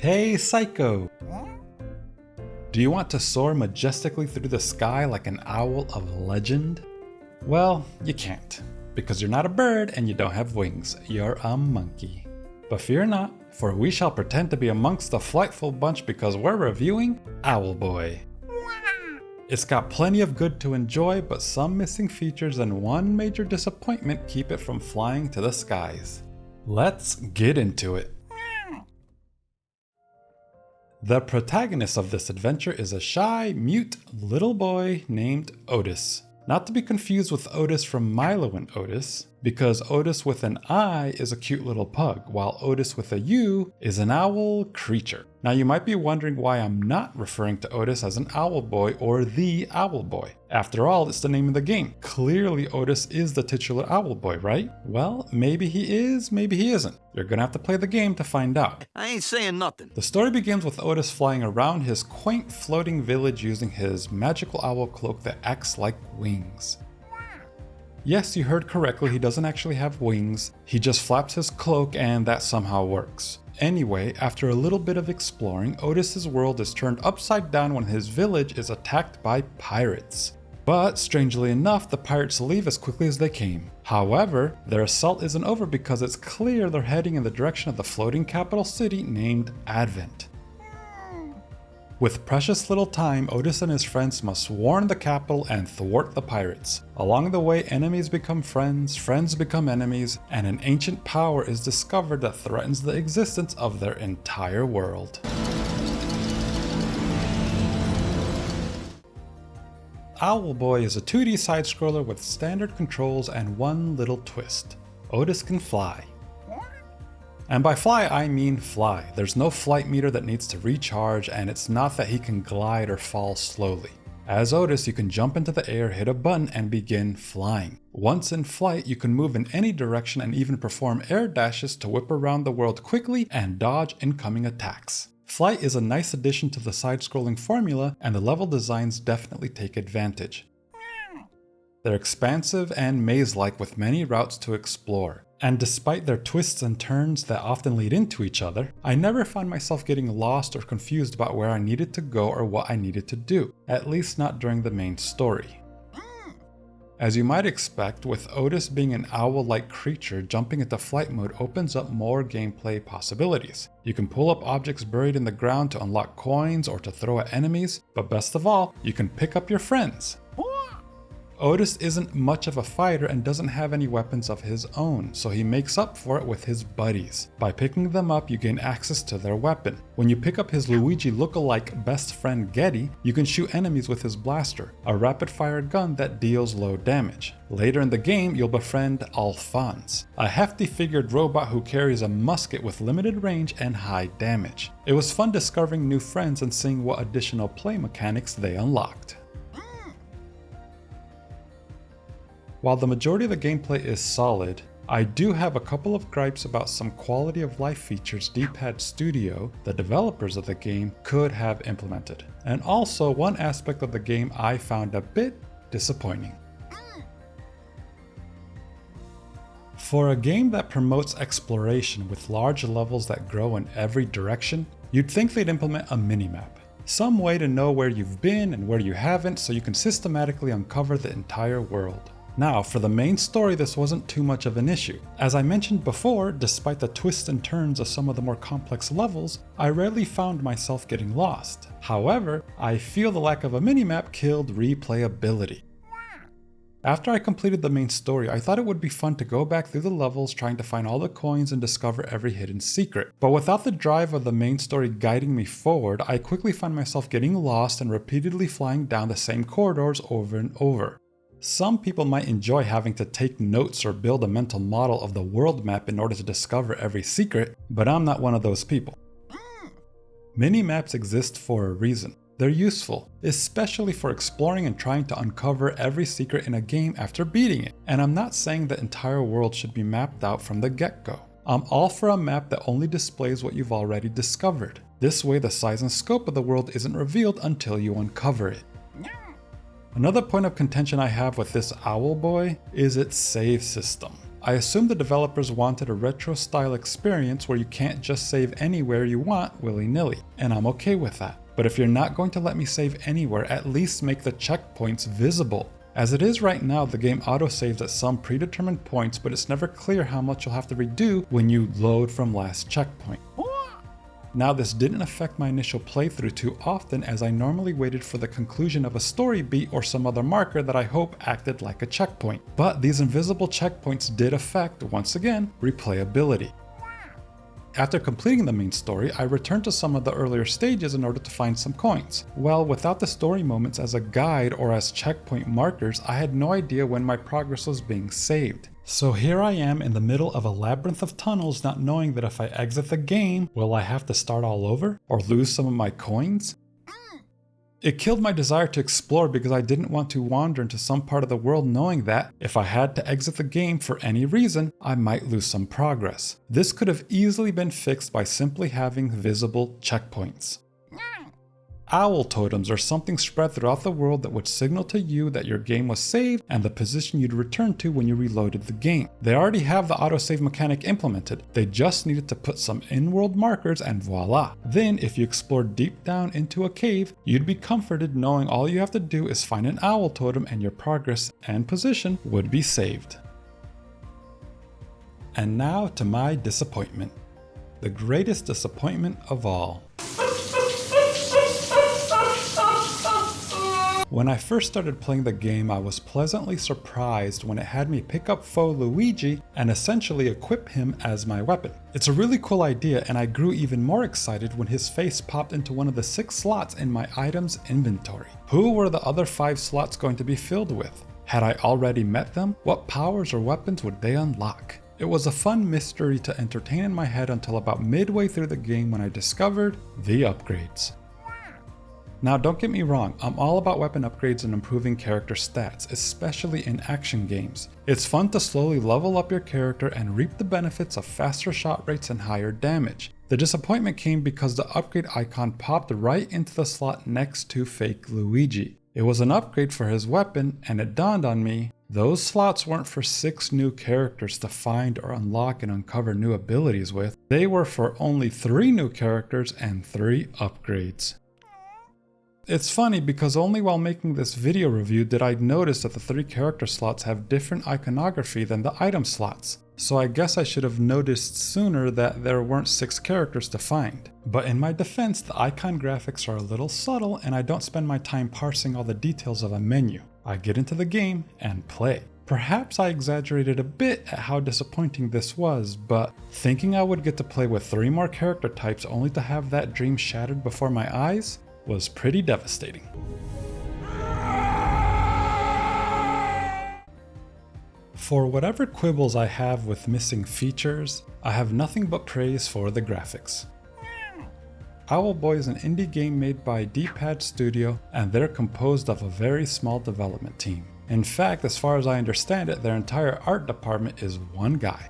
Hey Saiko! Do you want to soar majestically through the sky like an owl of legend? Well, you can't, because you're not a bird and you don't have wings, you're a monkey. But fear not, for we shall pretend to be amongst the flightful bunch because we're reviewing Owlboy. It's got plenty of good to enjoy, but some missing features and one major disappointment keep it from flying to the skies. Let's get into it. The protagonist of this adventure is a shy, mute little boy named Otis. Not to be confused with Otis from Milo and Otis, because Otis with an I is a cute little pug, while Otis with a U is an owl creature. Now you might be wondering why I'm not referring to Otis as an owl boy or the owl boy. After all, it's the name of the game. Clearly Otis is the titular owl boy, right? Well, maybe he is, maybe he isn't. You're gonna have to play the game to find out. I ain't saying nothing. The story begins with Otis flying around his quaint floating village using his magical owl cloak that acts like wings. Yes, you heard correctly, he doesn't actually have wings, he just flaps his cloak and that somehow works. Anyway, after a little bit of exploring, Otis's world is turned upside down when his village is attacked by pirates. But strangely enough, the pirates leave as quickly as they came. However, their assault isn't over because it's clear they're heading in the direction of the floating capital city named Advent. With precious little time, Otis and his friends must warn the capital and thwart the pirates. Along the way, enemies become friends, friends become enemies, and an ancient power is discovered that threatens the existence of their entire world. Owlboy is a 2D side-scroller with standard controls and one little twist. Otis can fly. And by fly, I mean fly. There's no flight meter that needs to recharge, and it's not that he can glide or fall slowly. As Otis, you can jump into the air, hit a button, and begin flying. Once in flight, you can move in any direction and even perform air dashes to whip around the world quickly and dodge incoming attacks. Flight is a nice addition to the side-scrolling formula, and the level designs definitely take advantage. They're expansive and maze-like with many routes to explore. And despite their twists and turns that often lead into each other, I never found myself getting lost or confused about where I needed to go or what I needed to do, at least not during the main story. As you might expect, with Otis being an owl-like creature, jumping into flight mode opens up more gameplay possibilities. You can pull up objects buried in the ground to unlock coins or to throw at enemies, but best of all, you can pick up your friends. Otis isn't much of a fighter and doesn't have any weapons of his own, so he makes up for it with his buddies. By picking them up, you gain access to their weapon. When you pick up his Luigi look-alike best friend Getty, you can shoot enemies with his blaster, a rapid-fire gun that deals low damage. Later in the game, you'll befriend Alphonse, a hefty-figured robot who carries a musket with limited range and high damage. It was fun discovering new friends and seeing what additional play mechanics they unlocked. While the majority of the gameplay is solid, I do have a couple of gripes about some quality of life features D-Pad Studio, the developers of the game, could have implemented. And also one aspect of the game I found a bit disappointing. For a game that promotes exploration with large levels that grow in every direction, you'd think they'd implement a minimap. Some way to know where you've been and where you haven't so you can systematically uncover the entire world. Now, for the main story, this wasn't too much of an issue. As I mentioned before, despite the twists and turns of some of the more complex levels, I rarely found myself getting lost. However, I feel the lack of a minimap killed replayability. After I completed the main story, I thought it would be fun to go back through the levels trying to find all the coins and discover every hidden secret. But without the drive of the main story guiding me forward, I quickly found myself getting lost and repeatedly flying down the same corridors over and over. Some people might enjoy having to take notes or build a mental model of the world map in order to discover every secret, but I'm not one of those people. Mini-maps exist for a reason. They're useful, especially for exploring and trying to uncover every secret in a game after beating it. And I'm not saying the entire world should be mapped out from the get-go. I'm all for a map that only displays what you've already discovered. This way the size and scope of the world isn't revealed until you uncover it. Another point of contention I have with this Owlboy is its save system. I assume the developers wanted a retro-style experience where you can't just save anywhere you want willy-nilly, and I'm okay with that. But if you're not going to let me save anywhere, at least make the checkpoints visible. As it is right now, the game autosaves at some predetermined points, but it's never clear how much you'll have to redo when you load from last checkpoint. Now, this didn't affect my initial playthrough too often, as I normally waited for the conclusion of a story beat or some other marker that I hope acted like a checkpoint. But these invisible checkpoints did affect, once again, replayability. After completing the main story, I returned to some of the earlier stages in order to find some coins. Well, without the story moments as a guide or as checkpoint markers, I had no idea when my progress was being saved. So here I am in the middle of a labyrinth of tunnels, not knowing that if I exit the game, will I have to start all over or lose some of my coins? It killed my desire to explore because I didn't want to wander into some part of the world knowing that if I had to exit the game for any reason, I might lose some progress. This could have easily been fixed by simply having visible checkpoints. Owl totems are something spread throughout the world that would signal to you that your game was saved and the position you'd return to when you reloaded the game. They already have the autosave mechanic implemented, they just needed to put some in-world markers and voila. Then if you explored deep down into a cave, you'd be comforted knowing all you have to do is find an owl totem and your progress and position would be saved. And now to my disappointment. The greatest disappointment of all. When I first started playing the game, I was pleasantly surprised when it had me pick up foe Luigi and essentially equip him as my weapon. It's a really cool idea, and I grew even more excited when his face popped into one of the 6 slots in my items inventory. Who were the other 5 slots going to be filled with? Had I already met them? What powers or weapons would they unlock? It was a fun mystery to entertain in my head until about midway through the game when I discovered the upgrades. Now don't get me wrong, I'm all about weapon upgrades and improving character stats, especially in action games. It's fun to slowly level up your character and reap the benefits of faster shot rates and higher damage. The disappointment came because the upgrade icon popped right into the slot next to fake Luigi. It was an upgrade for his weapon, and it dawned on me, those slots weren't for 6 new characters to find or unlock and uncover new abilities with. They were for only 3 new characters and 3 upgrades. It's funny because only while making this video review did I notice that the 3 character slots have different iconography than the item slots. So I guess I should have noticed sooner that there weren't 6 characters to find. But in my defense, the icon graphics are a little subtle and I don't spend my time parsing all the details of a menu. I get into the game and play. Perhaps I exaggerated a bit at how disappointing this was, but thinking I would get to play with 3 more character types only to have that dream shattered before my eyes was pretty devastating. For whatever quibbles I have with missing features, I have nothing but praise for the graphics. Owlboy is an indie game made by D-Pad Studio, and they're composed of a very small development team. In fact, as far as I understand it, their entire art department is one guy.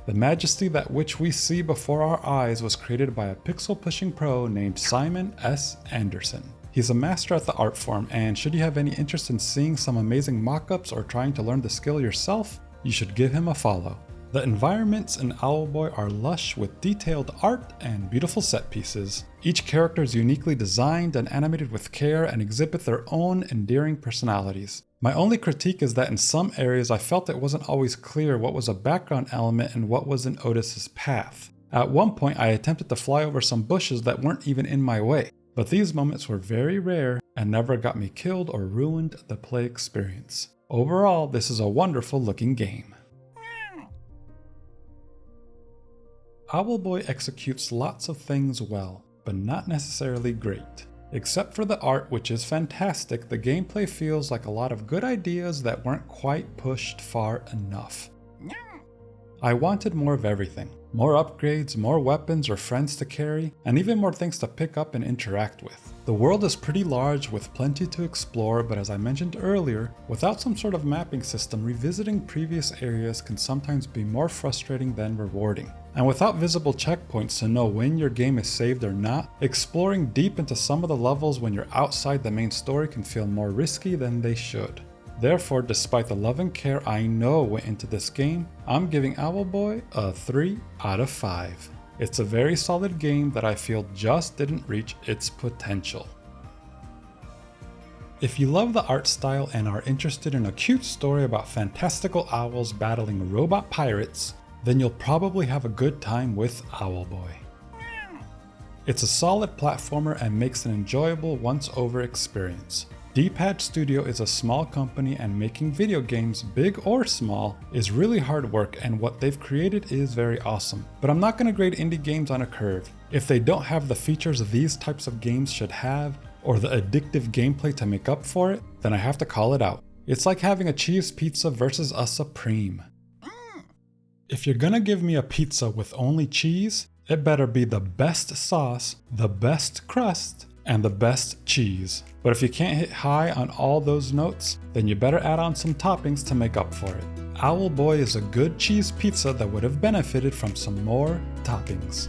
The majesty that which we see before our eyes was created by a pixel-pushing pro named Simon S. Anderson. He's a master at the art form, and should you have any interest in seeing some amazing mock-ups or trying to learn the skill yourself, you should give him a follow. The environments in Owlboy are lush with detailed art and beautiful set pieces. Each character is uniquely designed and animated with care and exhibit their own endearing personalities. My only critique is that in some areas I felt it wasn't always clear what was a background element and what was in Otis's path. At one point I attempted to fly over some bushes that weren't even in my way, but these moments were very rare and never got me killed or ruined the play experience. Overall, this is a wonderful looking game. Owlboy executes lots of things well, but not necessarily great. Except for the art, which is fantastic, the gameplay feels like a lot of good ideas that weren't quite pushed far enough. I wanted more of everything. More upgrades, more weapons or friends to carry, and even more things to pick up and interact with. The world is pretty large with plenty to explore, but as I mentioned earlier, without some sort of mapping system, revisiting previous areas can sometimes be more frustrating than rewarding. And without visible checkpoints to know when your game is saved or not, exploring deep into some of the levels when you're outside the main story can feel more risky than they should. Therefore, despite the love and care I know went into this game, I'm giving Owlboy a 3 out of 5. It's a very solid game that I feel just didn't reach its potential. If you love the art style and are interested in a cute story about fantastical owls battling robot pirates, then you'll probably have a good time with Owlboy. It's a solid platformer and makes an enjoyable once-over experience. D-Pad Studio is a small company, and making video games, big or small, is really hard work, and what they've created is very awesome. But I'm not going to grade indie games on a curve. If they don't have the features these types of games should have, or the addictive gameplay to make up for it, then I have to call it out. It's like having a cheese pizza versus a Supreme. If you're gonna give me a pizza with only cheese, it better be the best sauce, the best crust, and the best cheese. But if you can't hit high on all those notes, then you better add on some toppings to make up for it. Owlboy is a good cheese pizza that would have benefited from some more toppings.